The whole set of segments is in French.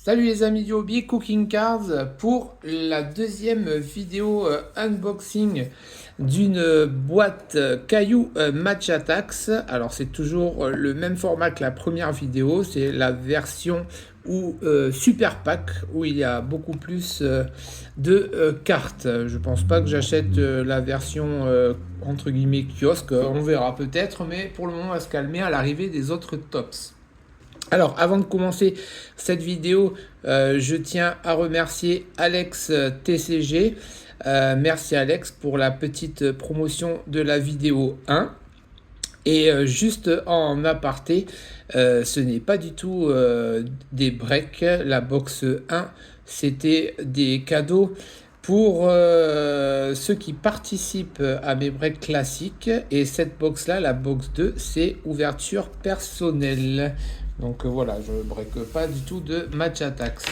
Salut les amis du hobby, Cooking Cards pour la deuxième vidéo unboxing d'une boîte Caillou Match Attax. Alors c'est toujours le même format que la première vidéo, c'est la version Super Pack où il y a beaucoup plus de cartes. Je pense pas que j'achète la version entre guillemets kiosque, on verra peut-être, mais pour le moment on va se calmer à l'arrivée des autres tops. Alors, avant de commencer cette vidéo, je tiens à remercier Alex TCG. Merci Alex pour la petite promotion de la vidéo 1. Et juste en aparté, ce n'est pas du tout des breaks. La box 1, c'était des cadeaux pour ceux qui participent à mes breaks classiques. Et cette box-là, la box 2, c'est ouverture personnelle. Donc voilà, je ne break pas du tout de Match Attax.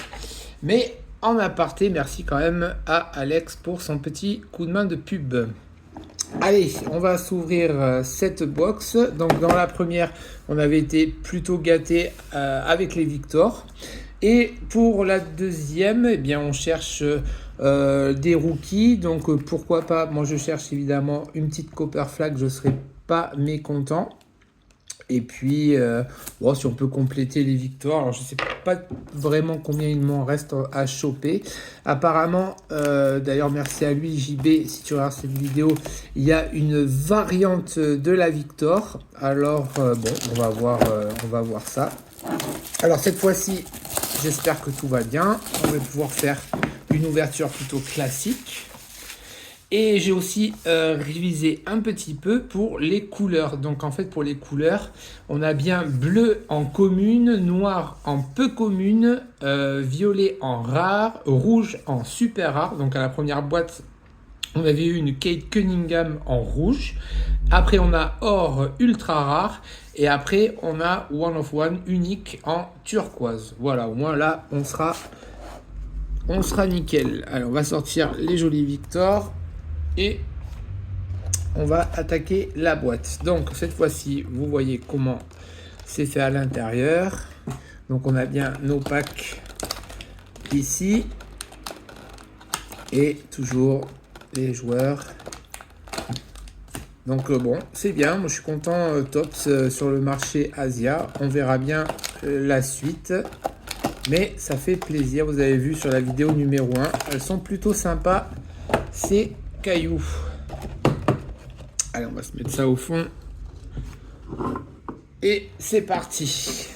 Mais en aparté, merci quand même à Alex pour son petit coup de main de pub. Allez, on va s'ouvrir cette box. Donc dans la première, on avait été plutôt gâté avec les Victor. Et pour la deuxième, eh bien, on cherche des rookies. Donc pourquoi pas, moi je cherche évidemment une petite Copper Flag, je ne serais pas mécontent. Et puis, bon, si on peut compléter les victoires, alors je ne sais pas vraiment combien il m'en reste à choper. Apparemment, d'ailleurs merci à lui JB, si tu regardes cette vidéo, il y a une variante de la Victor. Alors, bon, on va voir ça. Alors cette fois-ci, j'espère que tout va bien. On va pouvoir faire une ouverture plutôt classique. Et j'ai aussi révisé un petit peu pour les couleurs. Donc en fait pour les couleurs, on a bien bleu en commune, noir en peu commune, violet en rare, rouge en super rare. Donc à la première boîte, on avait eu une Kate Cunningham en rouge. Après on a or ultra rare. Et après on a one of one unique en turquoise. Voilà, au moins là on sera nickel. Alors on va sortir les jolis Victor. Et on va attaquer la boîte. Donc cette fois-ci, vous voyez comment c'est fait à l'intérieur. Donc on a bien nos packs ici. Et toujours les joueurs. Donc bon, c'est bien. Moi je suis content. Tops sur le marché Asia. On verra bien la suite. Mais ça fait plaisir. Vous avez vu sur la vidéo numéro 1. Elles sont plutôt sympas. Ces cailloux. Allez, on va se mettre ça au fond. Et c'est parti.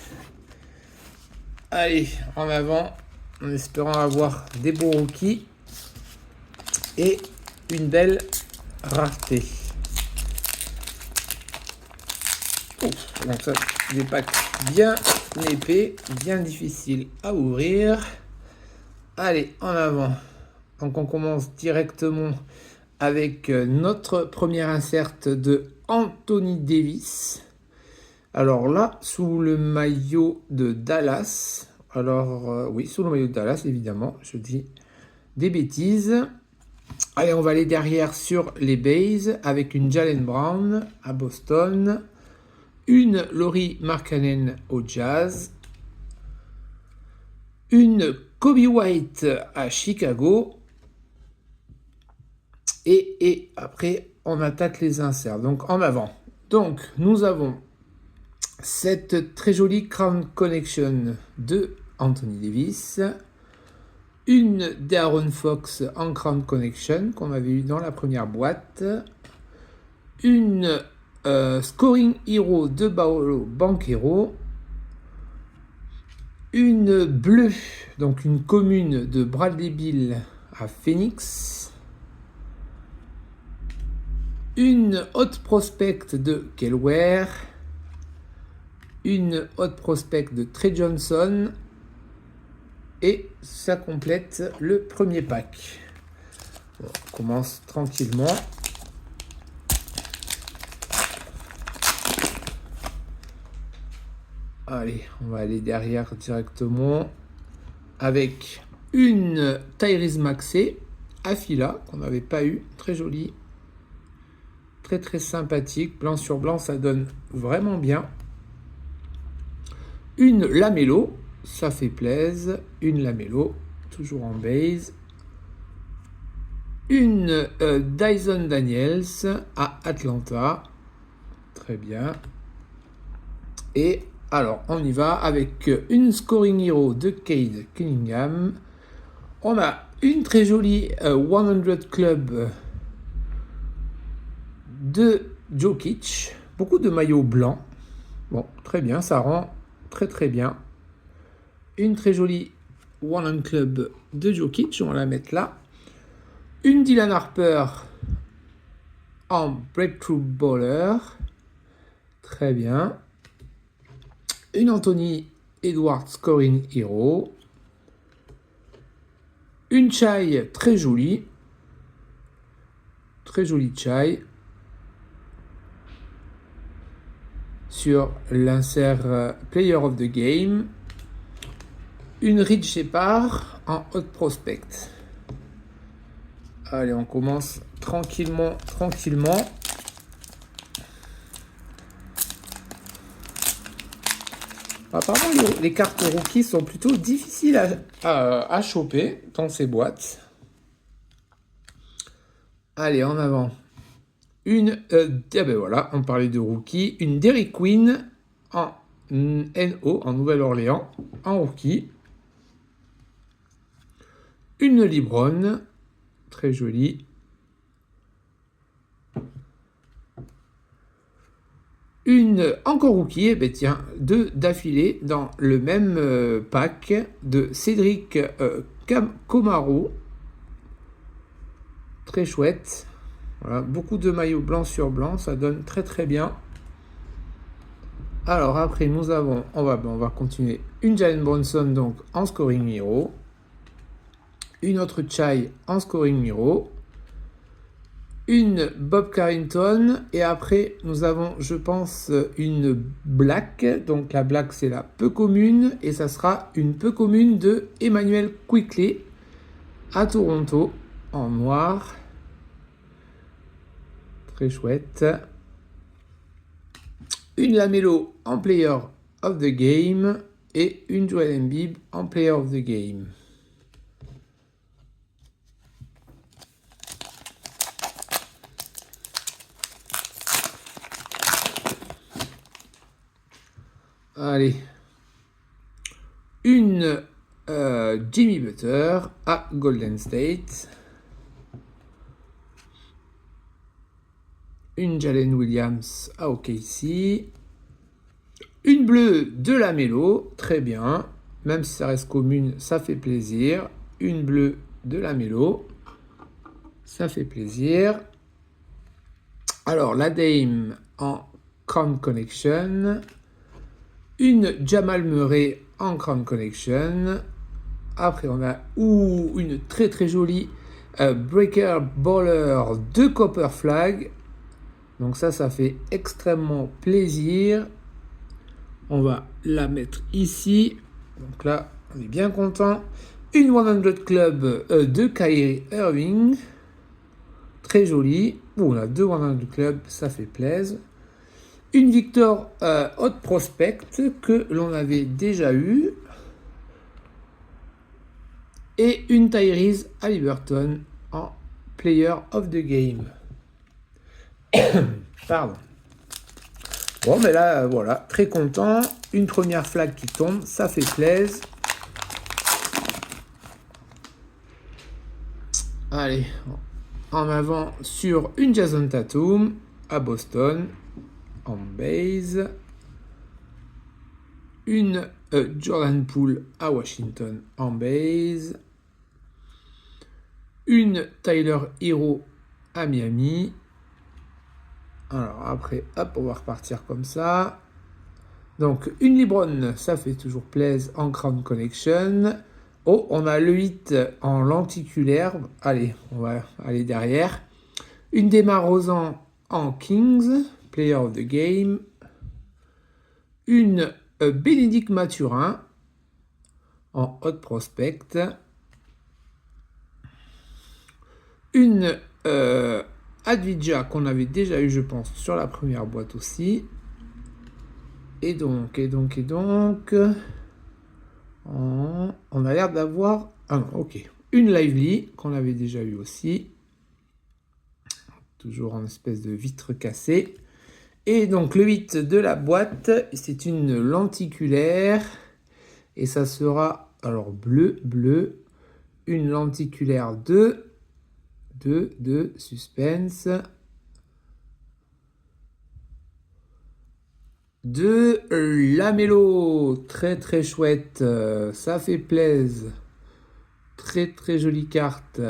Allez, en avant, en espérant avoir des beaux rookies et une belle rareté. Donc ça, des packs bien épais, bien difficiles à ouvrir. Allez, en avant. Donc on commence directement avec notre première insert de Anthony Davis. Alors là, sous le maillot de Dallas. Alors oui, sous le maillot de Dallas, évidemment. Je dis des bêtises. Allez, on va aller derrière sur les bases avec une Jalen Brown à Boston. Une Laurie Markkanen au Jazz. Une Kobe White à Chicago. Et après, on attaque les inserts. Donc, en avant. Donc, nous avons cette très jolie Crown Connection de Anthony Davis. Une d'Aaron Fox en Crown Connection qu'on avait eu dans la première boîte. Une Scoring Hero de Paolo Banchero. Une bleue, donc une commune de Bradley Beal à Phoenix. Une Hot Prospect de Kelware. Une Hot Prospect de Trey Johnson. Et ça complète le premier pack. Bon, on commence tranquillement. Allez, on va aller derrière directement avec une Tyrese Maxey à Fila qu'on n'avait pas eu. Très jolie. Très très sympathique. Blanc sur blanc, ça donne vraiment bien. Une Lamelo ça fait plaisir. Une Lamelo, toujours en base. Une Dyson Daniels à Atlanta. Très bien. Et alors, on y va avec une Scoring Hero de Cade Cunningham. On a une très jolie 100 Club de Jokic. Beaucoup de maillots blancs. Bon, très bien, ça rend très très bien. Une très jolie 100 Club de Jokic, on va la mettre là. Une Dylan Harper en Breakthrough Baller. Très bien. Une Anthony Edwards Scoring Hero. Une Chai très jolie. Très jolie Chai. Sur l'insert Player of the Game. Une Reed Shepard en Hot Prospect. Allez, on commence tranquillement. Apparemment, les cartes rookies sont plutôt difficiles à choper dans ces boîtes. Allez, en avant. Une, ben voilà, on parlait de rookie. Une Derrick Queen en NO, en Nouvelle-Orléans, en rookie. Une LeBron, très jolie. Une encore rookie, ben tiens, deux d'affilée dans le même pack de Cédric Comaro. Très chouette. Voilà, beaucoup de maillots blanc sur blanc, ça donne très très bien. Alors après nous avons, on va continuer, une Jalen Brunson donc en Scoring Hero. Une autre Chai en Scoring Hero. Une Bob Carrington, et après nous avons, je pense, une Black. Donc la Black, c'est la peu commune, et ça sera une peu commune de Emmanuel Quickley à Toronto en noir. Très chouette. Une Lamelo en Player of the Game et une Joel Embiid en Player of the Game. Allez, une Jimmy Butler à Golden State. Une Jalen Williams à OKC. Une bleue de Lamelo, très bien. Même si ça reste commune, ça fait plaisir. Une bleue de Lamelo, ça fait plaisir. Alors, la Dame en Crown Connection. Une Jamal Murray en Crown Connection. Après, on a une très très jolie Breaker Baller de Copper Flag. Donc ça fait extrêmement plaisir. On va la mettre ici. Donc là, on est bien content. Une 100 Club de Kyrie Irving. Très jolie. On a deux 100 Club, ça fait plaisir. Une Victor Hot Prospect que l'on avait déjà eu. Et une Tyrese Haliburton en Player of the Game. Pardon. Bon, mais là, voilà, très content. Une première flag qui tombe, ça fait plaisir. Allez, en avant sur une Jason Tatum à Boston, en base. Une Jordan Poole à Washington, en base. Une Tyler Hero à Miami. Alors après, hop, on va repartir comme ça. Donc une LeBron, ça fait toujours plaisir en Crown Connection. Oh, on a le 8 en lenticulaire. Allez, on va aller derrière. Une Demar Rosan en Kings, Player of the Game. Une Bénédicte Mathurin en Hot Prospect. Une Advidja qu'on avait déjà eu, je pense, sur la première boîte aussi. Et donc, On a l'air d'avoir... Ah non, ok. Une Lively, qu'on avait déjà eu aussi. Toujours en espèce de vitre cassée. Et donc le 8 de la boîte, c'est une lenticulaire. Et ça sera, alors bleu, une lenticulaire de suspense. De Lamelo, très très chouette, ça fait plaisir. Très très jolie carte.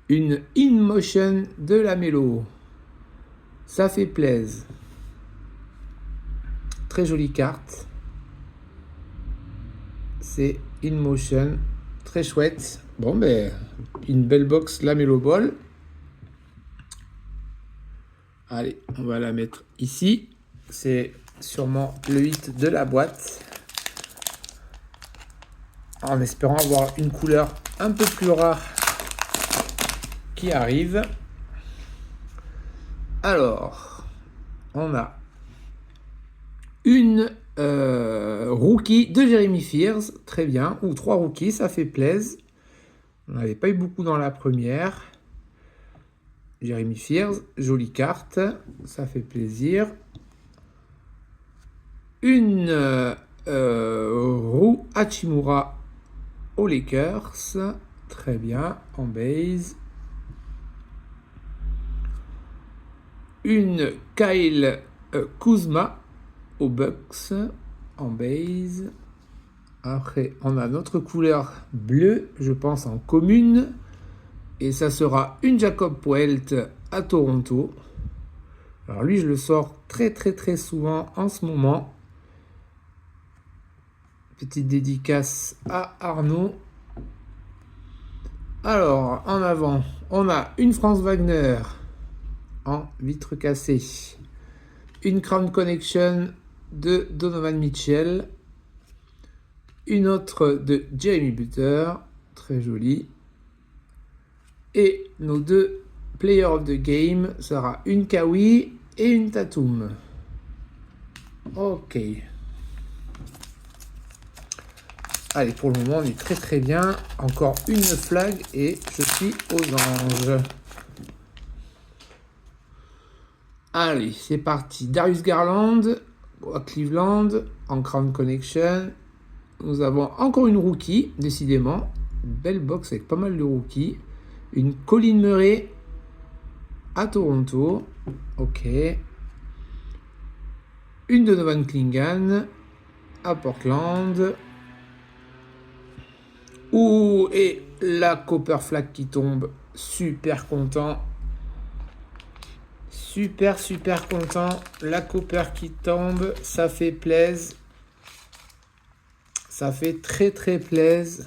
Une InMotion de Lamelo. Ça fait plaisir. Très jolie carte. C'est InMotion. Très chouette. Bon, ben, une belle box Lamelo Ball. Allez, on va la mettre ici. C'est sûrement le 8 de la boîte. En espérant avoir une couleur un peu plus rare qui arrive. Alors, on a une rookie de Jeremy Fears, très bien, ou 3 rookies, ça fait plaisir. On n'avait pas eu beaucoup dans la première. Jeremy Fears, jolie carte, ça fait plaisir. Une Rui Hachimura aux Lakers, très bien, en base. Une Kyle Kuzma aux Bucks, en base. Après, on a notre couleur bleue, je pense en commune. Et ça sera une Jacob Poelt à Toronto. Alors lui, je le sors très très très souvent en ce moment. Petite dédicace à Arnaud. Alors, en avant, on a une Franz Wagner en vitre cassée. Une Crown Connection de Donovan Mitchell. Une autre de Jamie Butter, très jolie. Et nos deux Player of the Game sera une Kawhi et une Tatum. Ok. Allez, pour le moment, on est très très bien. Encore une flag et je suis aux anges. Allez, c'est parti. Darius Garland à Cleveland en Crown Connection. Nous avons encore une rookie, décidément. Une belle box avec pas mal de rookies. Une Colin Murray à Toronto. Ok. Une Donovan Clingan à Portland. Ouh, et la Copper Flag qui tombe. Super content. Super, super content. La Copper qui tombe. Ça fait plaisir. Ça fait très, très plaisir.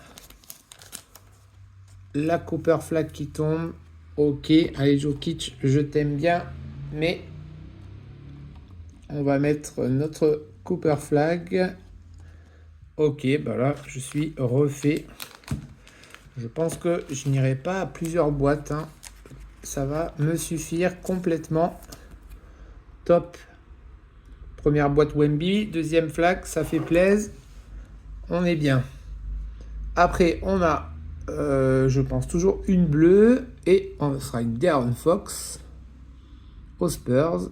La Copper Flag qui tombe. Ok, allez Jokic, je t'aime bien, mais on va mettre notre Copper Flag. Ok, bah là, je suis refait. Je pense que je n'irai pas à plusieurs boîtes. Hein. Ça va me suffire complètement. Top. Première boîte Wemby, deuxième flag, ça fait plaisir. On est bien. Après, on a... je pense toujours une bleue et on sera une De'Aaron Fox aux Spurs.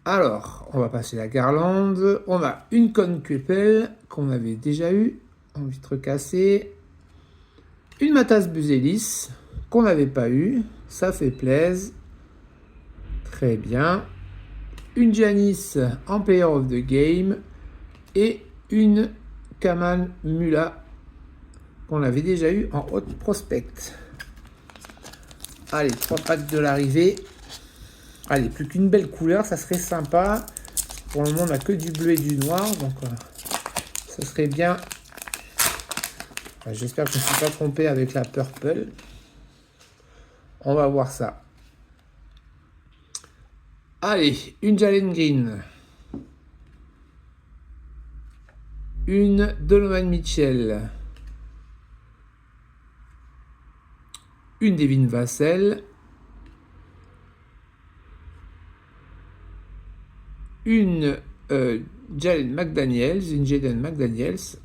Alors, on va passer la Garland. On a une Couple qu'on avait déjà eu en vitre cassée. Une Matas Buzelis qu'on n'avait pas eu. Ça fait plaisir. Très bien. Une Giannis en Player of the Game. Et une Kamal Mula qu'on avait déjà eu en Hot Prospect. Allez, 3 packs de l'arrivée. Allez, plus qu'une belle couleur, ça serait sympa. Pour le moment, on n'a que du bleu et du noir, donc ça serait bien. J'espère que je ne me suis pas trompé avec la purple. On va voir ça. Allez, une Jalen Green. Une Donovan Mitchell. Une Devin Vassell. Une Jalen McDaniels, une Jaden McDaniels.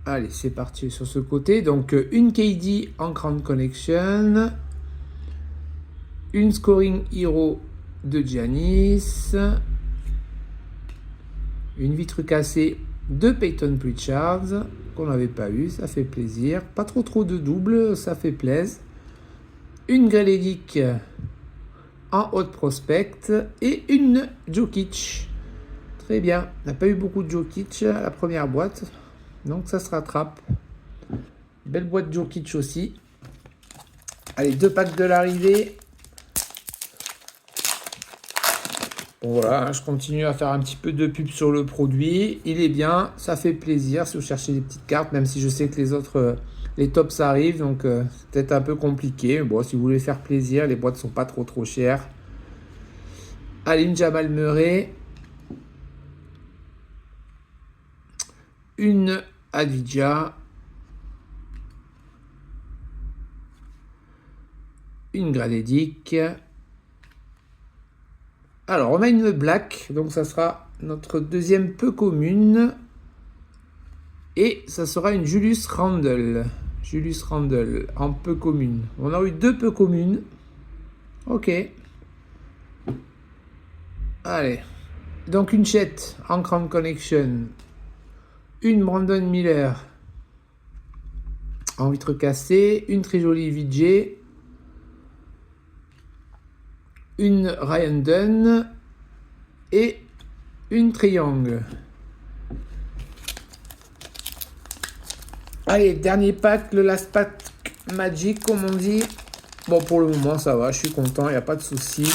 Allez, c'est parti sur ce côté. Donc, une KD en Crown Connection. Une Scoring Hero de Giannis. Une vitre cassée de Peyton Pritchard qu'on n'avait pas eu, ça fait plaisir. Pas trop de doubles, ça fait plaisir. Une Greledic en Hot Prospect et une Jokic. Très bien, on n'a pas eu beaucoup de Jokic à la première boîte, donc ça se rattrape. Belle boîte Jokic aussi. Allez, 2 packs de l'arrivée. Bon, voilà, je continue à faire un petit peu de pub sur le produit. Il est bien, ça fait plaisir si vous cherchez des petites cartes, même si je sais que les autres, les tops arrivent, donc c'est peut-être un peu compliqué. Bon, si vous voulez faire plaisir, les boîtes sont pas trop chères. Allez, une Jamal Murray. Une Adidja. Une Greledic. Alors, on a une black, donc ça sera notre deuxième peu commune. Et ça sera une Julius Randle. Julius Randle en peu commune. On a eu 2 peu communes. Ok. Allez. Donc une Chet en Crown Connection. Une Brandon Miller en vitre cassée. Une très jolie VJ. Une Ryan Dunn et une Triangle. Allez, dernier pack, le last pack Magic, comme on dit. Bon, pour le moment, ça va, je suis content, il n'y a pas de souci.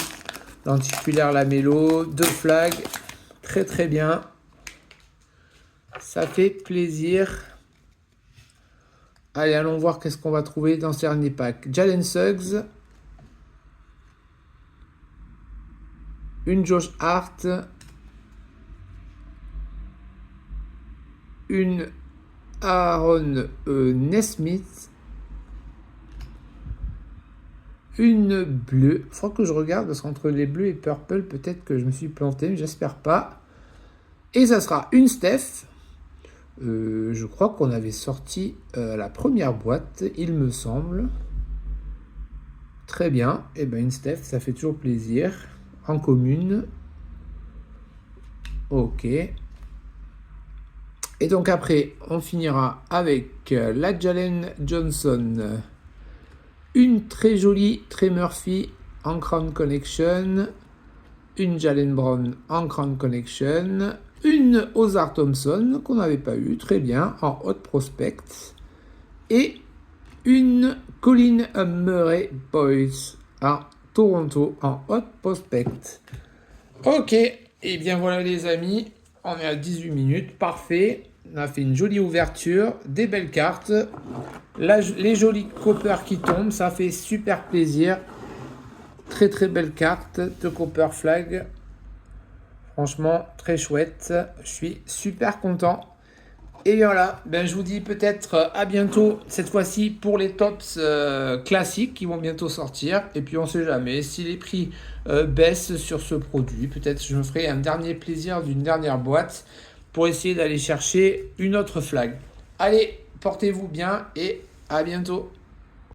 Lenticulaire lamello, 2 flags, très bien. Ça fait plaisir. Allez, allons voir qu'est-ce qu'on va trouver dans ce dernier pack. Jalen Suggs. Une Josh Hart, une Aaron Nesmith, une bleue. Il faut que je regarde parce qu'entre les bleus et purple, peut-être que je me suis planté, mais j'espère pas. Et ça sera une Steph. Je crois qu'on avait sorti la première boîte, il me semble. Très bien. Et bien une Steph, ça fait toujours plaisir. En commune. Ok. Et donc après, on finira avec la Jalen Johnson. Une très jolie Trey Murphy en Crown Connection. Une Jalen Brown en Crown Connection. Une Ozar Thompson qu'on n'avait pas eu. Très bien. En Hot Prospect. Et une Colin Murray Boys en Toronto en Hot Prospect. Ok, et bien voilà les amis, on est à 18 minutes, parfait. On a fait une jolie ouverture, des belles cartes. Là, les jolis coppers qui tombent, ça fait super plaisir. Très belle carte de Copper Flag. Franchement, très chouette. Je suis super content. Et voilà, ben je vous dis peut-être à bientôt, cette fois-ci pour les tops classiques qui vont bientôt sortir. Et puis on sait jamais, si les prix baissent sur ce produit, peut-être je me ferai un dernier plaisir d'une dernière boîte pour essayer d'aller chercher une autre flag. Allez, portez-vous bien et à bientôt.